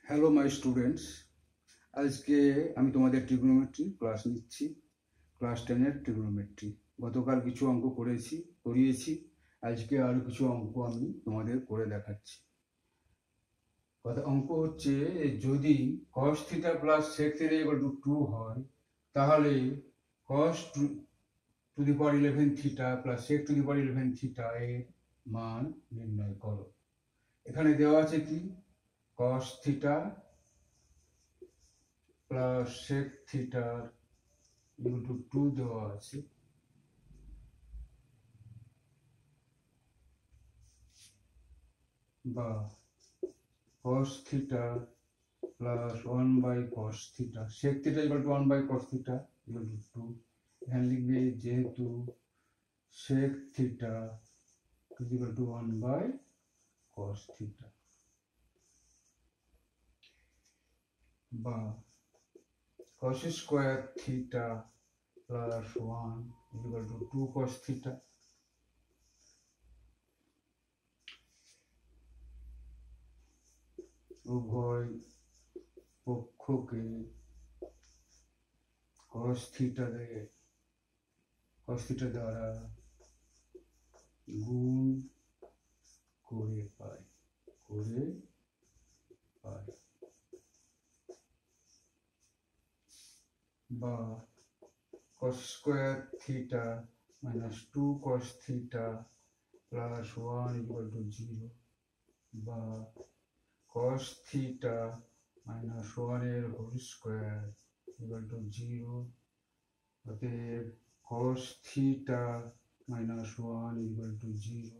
Hello my students, আজকে আমি তোমাদের ট্রিগোনোমেট্রি ক্লাস নিচ্ছি। ক্লাস 10-এর ট্রিগোনোমেট্রি। গতকাল কিছু অঙ্ক করিয়েছি। আজকে আরও কিছু অঙ্ক আমি তোমাদের করে দেখাচ্ছি। অঙ্ক হচ্ছে, যদি cos theta plus sec theta equal to 2 হয়, তাহলে cos to the power 11 theta plus sec to the power 11 theta এর মান নির্ণয় করো। এখানে দেওয়া আছে কি, cos theta plus sec theta equal to 2 দেওয়া আছে, বা cos theta plus 1 by cos theta, sec theta equal to 1 by cos theta equal to 2। এখানে লিখবে যেহেতু sec theta equal to 1 by cos theta, বা cos square theta plus 1 equal to 2 cos theta. উভয় পক্ষকে cos theta দ্বারা গুণ করে পাই, বা cos square theta minus 2 cos theta plus 1 equal to 0, বা cos থিটা মাইনাস 1 এর হোল স্কয়ার ইকুয়াল টু 0। অতএব cos theta minus 1 equal to 0।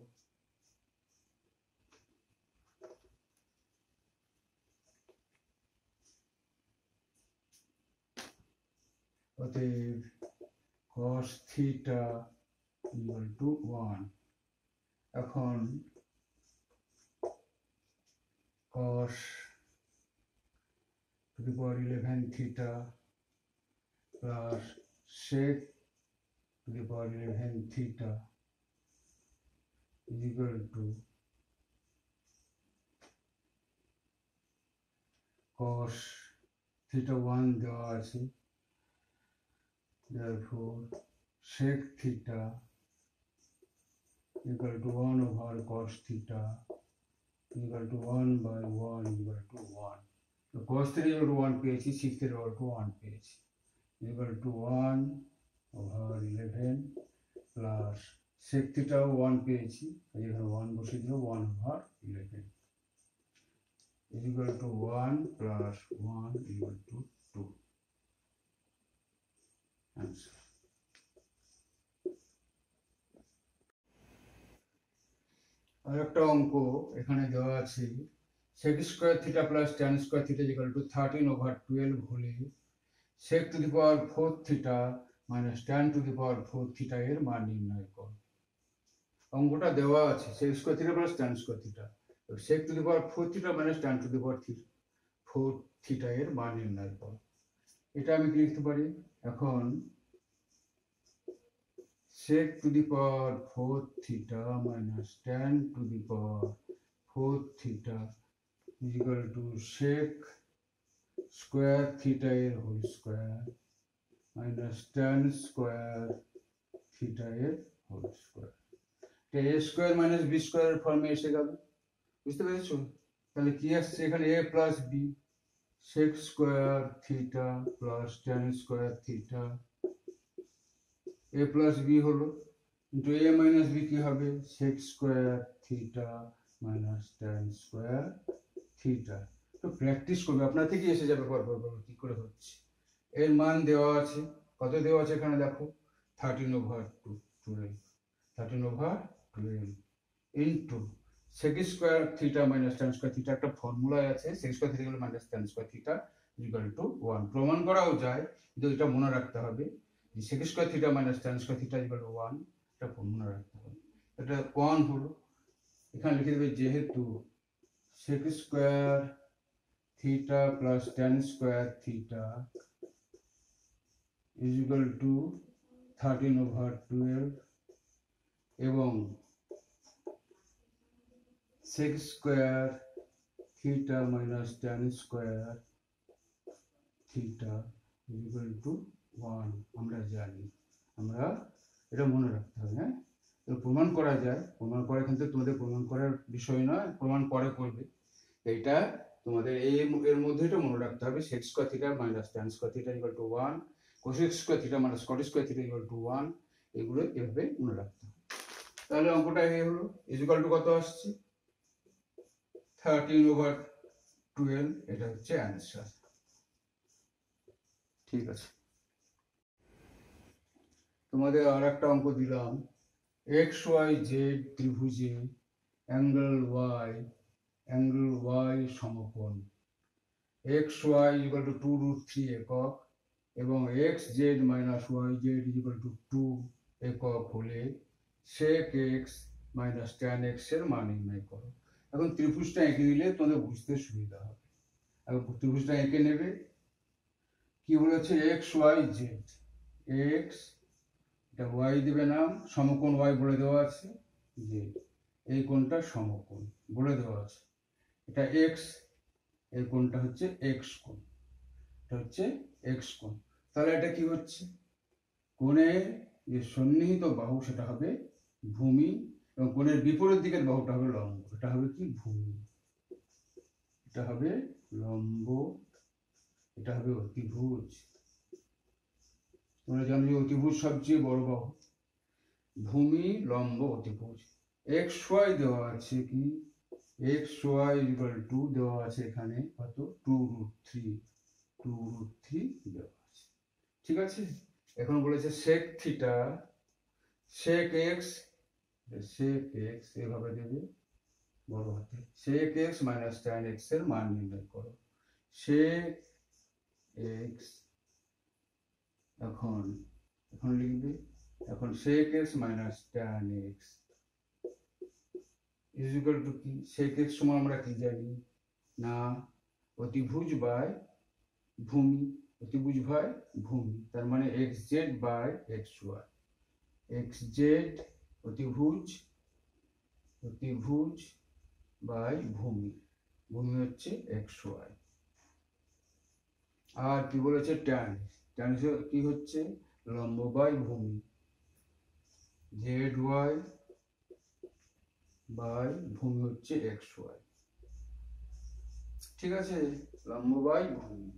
অতএব cos থিটা ইকুয়াল টু 1। এখন cos to the power 11 theta plus sec to the power 11 theta is equal to cos theta 1 দেওয়া আছে, therefore sec theta equal to 1 over cos theta equal to 1 by 1 equal to 1. So cos theta equal to 1 পেয়েছি, sec theta equal to 1 পেয়েছি, equal to 1 over 11 plus sec theta 1 পেয়েছি, এখানে 1 বসিয়ে দিলে 1 over 11 is equal to 1 plus 1 equal to 2. Answer. আর একটা অঙ্ক এখানে দেওয়া আছে, sec square theta plus tan square theta equal two 13 over 12 হলে sec to the power 4 theta minus tan two the power 4 theta এর মান নির্ণয় করো। অঙ্কটা দেওয়া আছে sec square theta plus tan square theta, sec to the power 4 theta minus tan two the power 4 theta এর মান নির্ণয় করো। এটা আমি কি লিখতে পারি, এখন sec to the power 4 theta minus tan to the power 4 theta is equal to sec square theta এর whole square minus tan square theta এর whole square। এটা a square minus b square এর ফর্মে এসে গেল, বুঝতে পেরেছো? তাহলে কি আসছে এখানে, a plus b sec square theta plus tan square theta, a plus b হলো, into a minus b কি হবে, sec square theta minus tan square theta। তো প্র্যাকটিস করবে, আপনার থেকে এসে যাবে পরপর কি করে হচ্ছে। এর মান দেওয়া আছে, কত দেওয়া আছে এখানে দেখো, 13 over 12 into sec square theta minus tan square theta, একটা ফর্মুলায় আছে sec square theta minus tan square theta equal to 1। প্রমাণ করাও যায়, কিন্তু এটা মনে রাখতে হবে, sec square theta minus tan square theta equal to 1, এটা মনে রাখতে হবে। এটা 1 হলো, এখানে লিখে দেবে যেহেতু sec square theta plus tan square theta is equal to 13 over 12 এবং sec square theta minus tan square theta equal to 1 আমরা জানি। আমরা এটা মনে রাখতে হবে। হ্যাঁ, প্রমাণ করা যায়, প্রমাণ করা কিন্তু তোমাদের প্রমাণ করার বিষয় নয়, প্রমাণ পরে করবে। এইটা তোমাদের এর মধ্যে এটা মনে রাখতে হবে, sec square theta minus tan square theta equal to 1, cosec square theta minus cot square theta equal to 1, এগুলো এভাবে মনে রাখতে হবে। তাহলে অঙ্কটা এই হলো, ইকুয়াল টু কত আসছে 13/12, এটা হচ্ছে অ্যান্সার। ঠিক আছে, তোমাদের আর একটা অঙ্ক দিলাম, এক্স ওয়াই জেড ত্রিভুজে অ্যাঙ্গেল ওয়াই সমকোণ এক্স ওয়াই ইকুয়াল টু 2√3 একক এবং X Z minus Y Z equal to 2 একক হলে sec x minus tan x এর মান নির্ণয় করো। এখন ত্রিভুজটা এঁকে দিলে তোমাদের বুঝতে সুবিধা হবে। এখন ত্রিভুজটা এঁকে নেবে, কি বলেছে এক্স ওয়াই জেড, এক্স এটা ওয়াই দেবে নাম, সমকোণ ওয়াই বলে দেওয়া আছে, জেড এই কোণটা সমকোণ বলে দেওয়া আছে, এটা এক্স, এই কোণটা হচ্ছে এক্স কোণ, এটা হচ্ছে এক্স কোণ। তাহলে এটা কি হচ্ছে, কোণের যে সন্নিহিত বাহু সেটা হবে ভূমি এবং কোণের বিপরীত দিকের বাহুটা হবে লম্ব, এটা হবে কি ভূমি, এটা হবে লম্ব, এটা হবে অতিভুজ। তোমরা জানো যে অতিভুজ সবচেয়ে বড় বাহু, ভূমি লম্ব অতিভুজ। এক্স ওয়াই দেওয়া আছে কি, এক্স ওয়াই ইকুয়াল টু দেওয়া আছে এখানে কত 2√3 দেওয়া আছে। ঠিক আছে, এখন বলেছে সেক থিটা সেক এক্স এভাবে দেবে বড় হাতে, sec x minus tan x এর মান নির্ণয় করো। সেক এক্স এখন লিখবে, এখন sec x minus tan x is equal to কি, সেক এক্স সমান আমরা কি জানি না, অতিভুজ বাই ভূমি, অতিভুজ বাই ভূমি, তার মানে x z by x y, x z অতিভুজ বাই ভূমি, ভূমি হচ্ছে এক্স ওয়াই। আর কি বলেছে ট্যান কি হচ্ছে লম্ব বাই ভূমি, জেড ওয়াই বাই ভূমি হচ্ছে এক্স ওয়াই। ঠিক আছে, লম্ব বাই ভূমি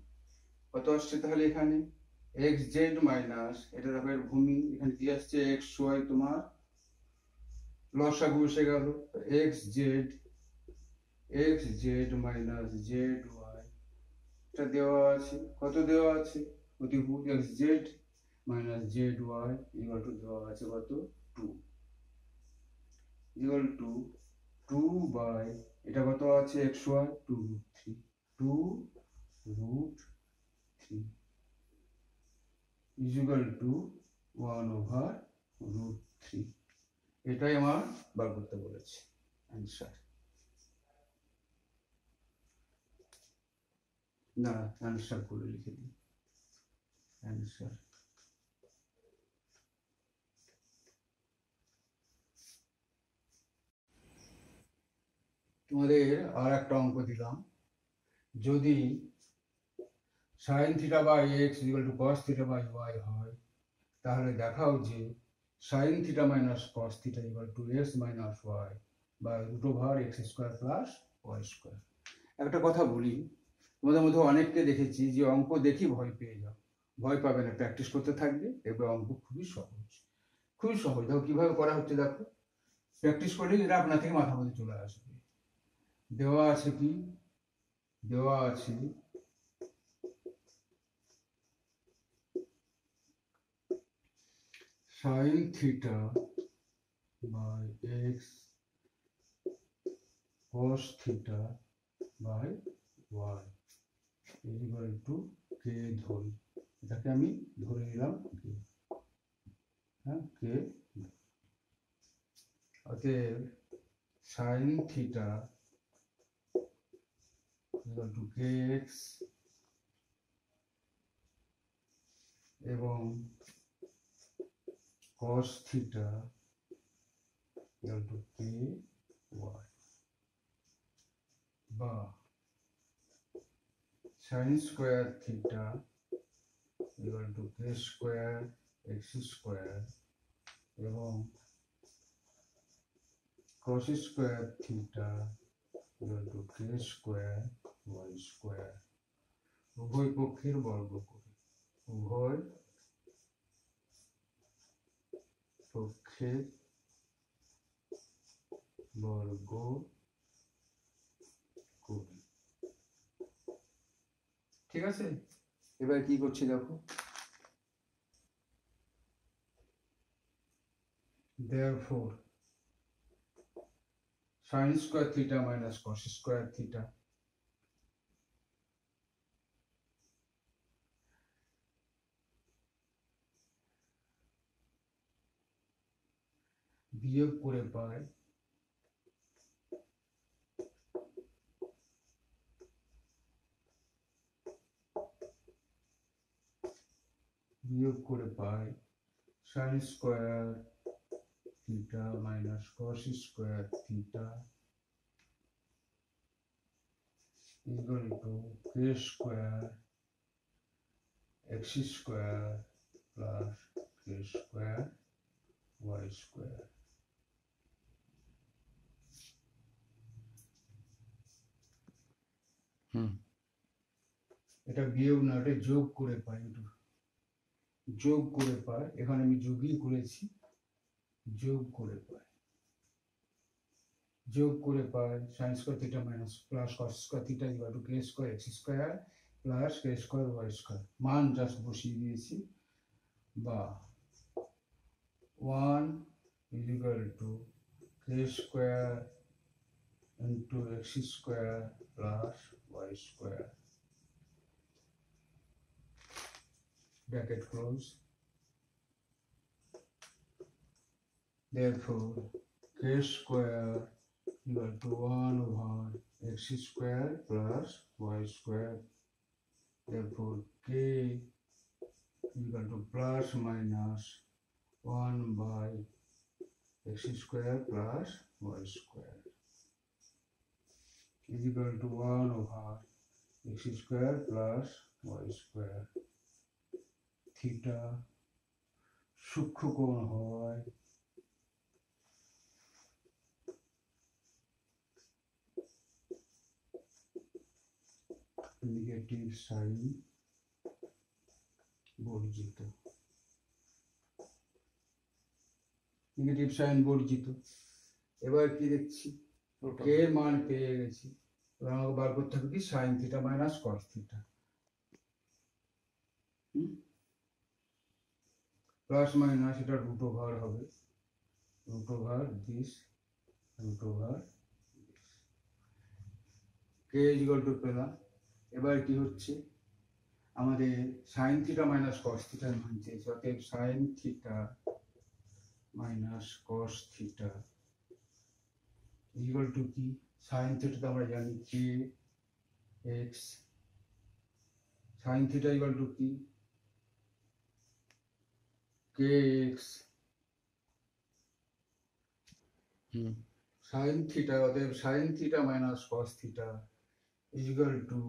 কত আসছে তাহলে এখানে এক্স জেড মাইনাস, এটা দেখো এর ভূমি, এখানে কি আসছে এক্স ওয়াই, তোমার লসাগু এসে গেল, x Z minus z y, এটা দেওয়া আছে, কত দেওয়া আছে অতিভুজ x Z minus z y equal to দেওয়া আছে কত 2 ইকুয়াল টু 2 বাই এটা কত আছে এক্স ওয়াই 2√3 ইকুয়াল টু 1/√3, এটাই আমার বার করতে বলেছে অ্যান্সার। না অ্যান্সার করে লিখে দিই, অ্যান্সার। তোমাদের আর একটা অঙ্ক দিলাম, যদি sine theta by x equal to cos theta by y হয়, তাহলে দেখাও যে sine theta minus cos theta equal to x minus y বা √x² প্লাস ওয়াই স্কোয়ার। একটা কথা বলি, তোমাদের মধ্যে অনেককে দেখেছি যে অঙ্ক দেখি ভয় পেয়ে যাও, ভয় পাবে না, প্র্যাকটিস করতে থাকবে, এবার অঙ্ক খুবই সহজ, দেখো কিভাবে করা হচ্ছে, দেখো প্র্যাকটিস করলে এটা আপনার থেকে মাথার মধ্যে চলে আসবে। দেওয়া আছে কি, দেওয়া আছে sine theta by X cos theta by Y equal to K ধরি, এটাকে আমি ধরে নিলাম কে, হ্যাঁ কে, অতএব sine theta equal to K X এবং cos theta equal to K Y, বা sin square theta equal to k square x square এবং cos square theta equal to k square y square উভয় পক্ষের বর্গ করি উভয় পক্ষের বর্গ করি ঠিক আছে এবার কি করছি দেখো therefore sin square theta minus cos square theta বিয়োগ করে পাই sin square theta minus cos square theta equal to k square x square plus k square y square এটা বিয়োগ না এটা যোগ করে পাই এখানে আমি যোগই করেছি যোগ করে পাই sin square theta minus plus cos square theta equal to k square x square plus k square y square মান জাস্ট বসিয়ে দিয়েছি বা 1 is equal to k square into x square plus y square bracket close therefore k square equal to 1 over x square plus y square therefore k equal to plus minus 1 by x square plus y square is equal to 1 over x square plus y square theta সূক্ষ্ম কোণ হয় negative sign বর্জিত এবার কি দেখছি কে মান পেয়ে গেছি এবার আমাকে বার করতে হবে কি sin theta minus cos theta plus minus এটা রুট ওভার হবে root over this k is equal to পেলাম এবার কি হচ্ছে আমাদের sin theta minus cos theta এর মান চেয়েছে অতএব sin theta minus cos theta is equal to কি sin theta তো আমরা জানি k x sin theta equal to কি kx sin theta অতএব sin theta minus cos theta is equal to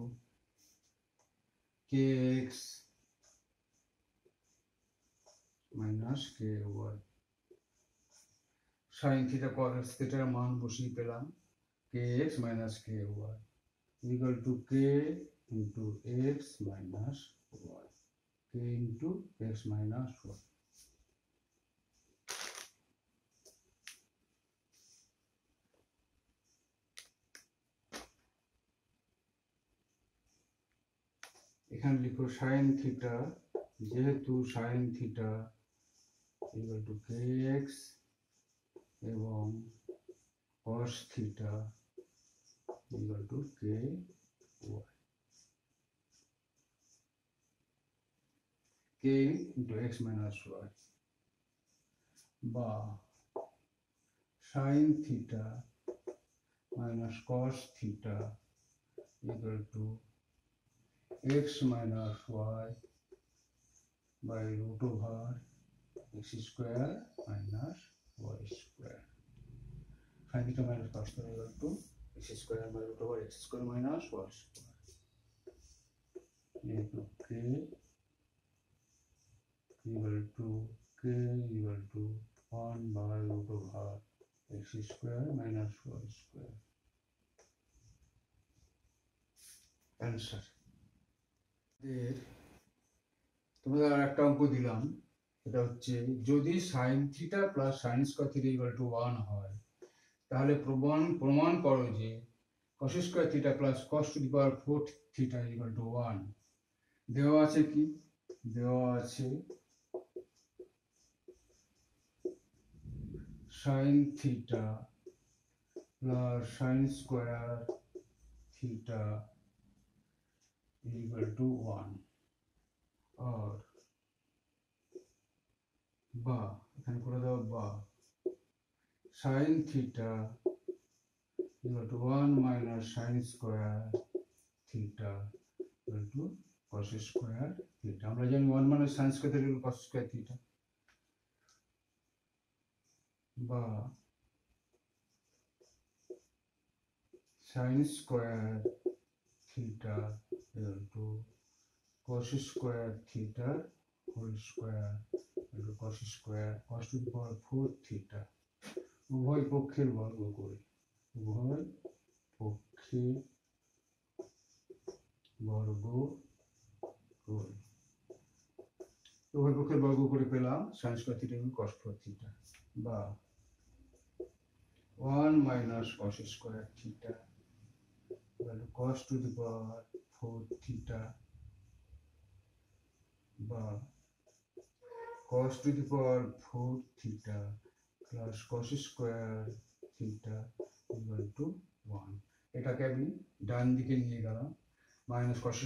kx minus ky sin theta cos theta এর মান বসিয়ে পেলাম kx minus ky is equal to k into x minus y k into x minus y এখানে লিখো sin theta যেহেতু sin theta equal to kx এবং cos theta equal to ky k into x minus y বা sin theta minus cos theta equal to x minus y by root over x square minus y square. Sin theta minus cos theta equal to x square by root over x square minus y square. into k equal to 1 by root over x square minus y square. Answer. তোমাদের আর একটা অঙ্ক দিলাম, এটা হচ্ছে যদি sine theta plus sine square theta equal to 1 হয়, তাহলে প্রমাণ করো যে cos square theta plus cos to the power 4 theta equal to 1। দেওয়া আছে কি? দেওয়া আছে sine theta plus sine square theta equal to 1 और बा এখানে করে দাও বা sin theta equal to 1 minus sin square theta equal to cos square theta। আমরা জানি 1 minus sin square theta equal to cos square theta বা sin square theta equal to cos square theta whole square equal to cos square cos to the power 4 theta। উভয় পক্ষের বর্গ করে উভয় পক্ষের বর্গ করে পেলাম sin square theta equal to cos 4 theta বা 1 minus cos square theta equal to cos to the power 4 theta বা cos to the power 4 theta plus cos square theta equal to 1। এটাকে আমি ডান দিকে নিয়ে গেলাম, মাইনাস cos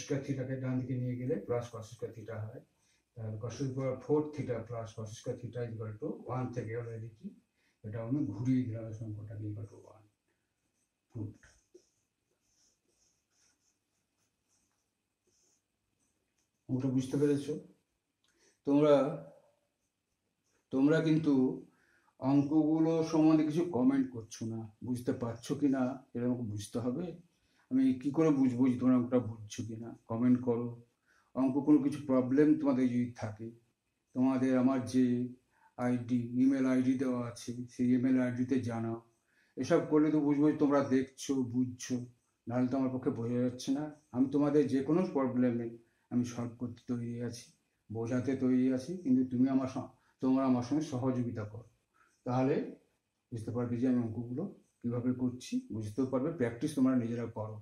square theta কে ডান দিকে নিয়ে গেলে প্লাস cos square theta হয়, তাহলে cos to the power 4 theta plus cos square theta equal to 1 থেকে অলরেডি কি এটা আমি ঘুরিয়ে দিলাম সংখ্যাটাকে equal to 1। গুড। ওটা বুঝতে পেরেছো? তোমরা কিন্তু অঙ্কগুলো সম্বন্ধে কিছু কমেন্ট করছো না, বুঝতে পারছো কি না এটা আমাকে বুঝতে হবে। আমি কি করে বুঝবো যে তোমরা অঙ্কটা বুঝছো কি না? কমেন্ট করো। অঙ্ক কোনো কিছু প্রবলেম তোমাদের যদি থাকে, তোমাদের আমার যে ইমেল আইডি দেওয়া আছে সেই ইমেল আইডিতে জানাও। এসব করলে তো বুঝবো যে তোমরা দেখছো, বুঝছো, নাহলে তো আমার পক্ষে বোঝা যাচ্ছে না। আমি তোমাদের যে কোনো প্রবলেমে আমি সলভ করতে তৈরি আছি, বোঝাতে তৈরি আছি, কিন্তু তোমরা আমার সঙ্গে সহযোগিতা করো, তাহলে বুঝতে পারবে যে আমি অঙ্কগুলো কীভাবে করছি, বুঝতেও পারবে। প্র্যাকটিস তোমরা নিজেরা করো।